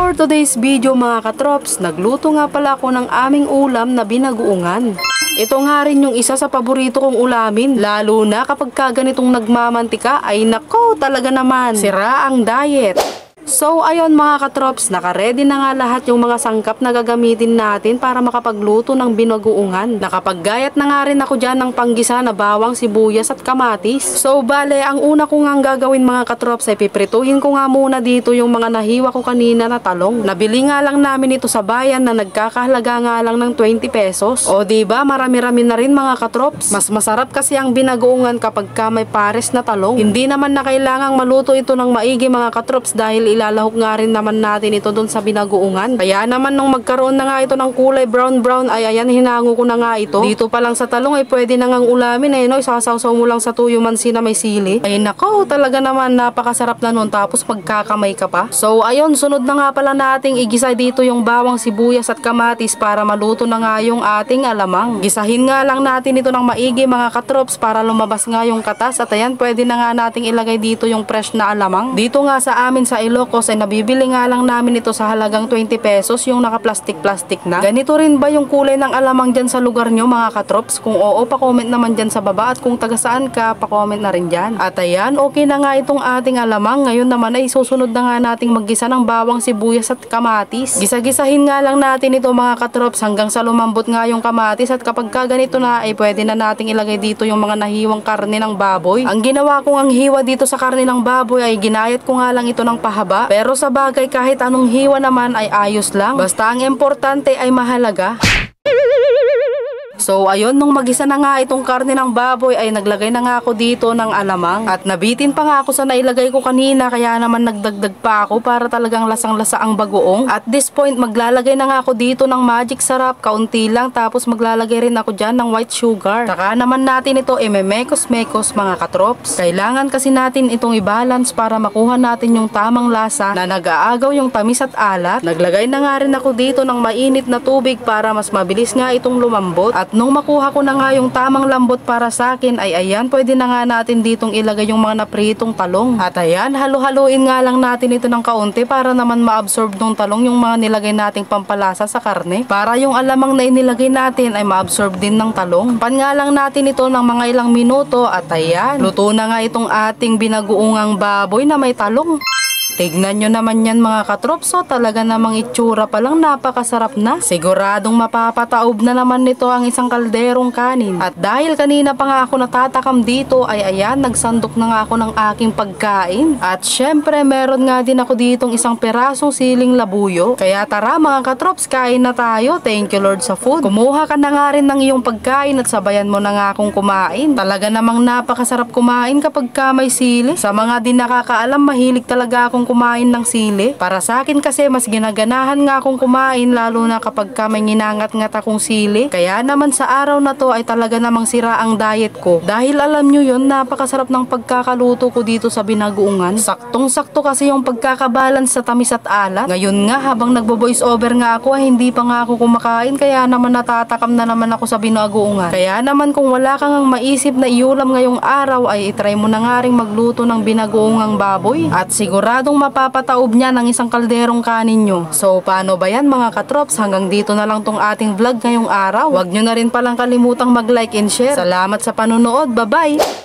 For today's video mga katrops, nagluto nga pala ako ng aming ulam na binagoongan. Ito nga rin yung isa sa paborito kong ulamin, lalo na kapag ganitong nagmamantika ay nako talaga naman, sira ang diet. So ayun mga katrops, naka-ready na nga lahat yung mga sangkap na gagamitin natin para makapagluto ng binagoongan. Nakapaggayat na nga rin ako dyan ng panggisa na bawang, sibuyas at kamatis. So bale, ang una ko nga gagawin mga katrops ay piprituhin ko nga muna dito yung mga nahiwa ko kanina na talong. Nabili nga lang namin ito sa bayan na nagkakahalaga nga lang ng 20 pesos. O diba, marami-rami na rin mga katrops. Mas masarap kasi ang binagoongan kapag may pares na talong. Hindi naman na kailangang maluto ito ng maigi mga katrops dahil ilalahok nga rin naman natin ito doon sa binagoongan. Kaya naman nung magkaroon na nga ito ng kulay brown ay ayan, hinango ko na nga ito. Dito pa lang sa talong ay pwede na ngang ulamin no, isasawsaw mo lang sa tuyo mansi na may sili. Ay nako, talaga naman napakasarap na nun, tapos magkakamay ka pa. So ayun, sunod na nga pala nating igisa dito yung bawang, sibuyas at kamatis para maluto na nga yung ating alamang. Gisahin nga lang natin ito ng maigi mga katrops para lumabas nga yung katas, at ayan, pwede na nga nating ilagay dito yung fresh na alamang. Dito nga sa amin sa Ilocos ay nabibili nga lang namin ito sa halagang 20 pesos yung naka-plastic na. Ganito rin ba yung kulay ng alamang dyan sa lugar nyo mga katrops? Kung oo, pa-comment naman dyan sa baba, at kung taga saan ka, pa-comment na rin dyan. At ayan, okay na nga itong ating alamang. Ngayon naman ay susunod na nga nating maggisa ng bawang, sibuyas at kamatis. Gisa-gisahin nga lang natin ito mga katrops hanggang sa lumambot nga yung kamatis, at kapag ganito na ay pwede na nating ilagay dito yung mga nahiwang karne ng baboy. Ang ginawa kong ang hiwa dito sa karne ng baboy ay ginayat ko nga lang ito ng pahaba. Pero sa bagay, kahit anong hiwa naman ay ayos lang. Basta ang importante ay mahalaga. So ayun, nung magisa na nga itong karne ng baboy ay naglagay na nga ako dito ng alamang. At nabitin pa nga ako sa nailagay ko kanina, kaya naman nagdagdag pa ako para talagang lasang-lasa ang bagoong. At this point, maglalagay na nga ako dito ng magic sarap, kaunti lang, tapos maglalagay rin ako dyan ng white sugar. Saka naman natin ito mekos-mekos mga katrops. Kailangan kasi natin itong i-balance para makuha natin yung tamang lasa na nag-aagaw yung tamis at alat. Naglagay na nga rin ako dito ng mainit na tubig para mas mabilis nga itong lumambot. At nung makuha ko na nga yung tamang lambot para sa akin ay ayan, pwede na nga natin ditong ilagay yung mga napritong talong. At ayan, halo-haloin nga lang natin ito ng kaunti para naman ma-absorb ng talong yung mga nilagay nating pampalasa sa karne. Para yung alamang na inilagay natin ay ma-absorb din ng talong. Pan nga lang natin ito ng mga ilang minuto, at ayan, luto na nga itong ating binagoongang baboy na may talong. Tignan nyo naman yan mga katrops, talaga namang itsura pa lang napakasarap na. Siguradong mapapataob na naman nito ang isang kalderong kanin. At dahil kanina pa nga ako natatakam dito ay ayan, nagsandok na nga ako ng aking pagkain. At syempre meron nga din ako ditong isang perasong siling labuyo. Kaya tara mga katrops, kain na tayo. Thank you Lord sa food. Kumuha ka na nga rin ng iyong pagkain at sabayan mo na nga akong kumain. Talaga namang napakasarap kumain kapag may sili. Sa mga di nakakaalam, mahilig talaga akong kumain ng sili. Para sa akin kasi mas ginaganahan nga akong kumain, lalo na kapag may nginangat-ngat akong sili. Kaya naman sa araw na to ay talaga namang sira ang diet ko. Dahil alam nyo yun, napakasarap ng pagkakaluto ko dito sa binagoongan. Saktong-sakto kasi yung pagkakabalance sa tamis at alat. Ngayon nga habang nagbo-voice over nga ako ay hindi pa nga ako kumakain, kaya naman natatakam na naman ako sa binagoongan. Kaya naman kung wala kang maisip na iulam ngayong araw ay itry mo na nga rin magluto ng binagoongang baboy. At siguradong mapapataob niya ng isang kalderong kanin nyo. So paano ba yan mga katrops? Hanggang dito na lang tong ating vlog ngayong araw. Huwag nyo na rin palang kalimutang mag-like and share. Salamat sa panonood. Bye-bye!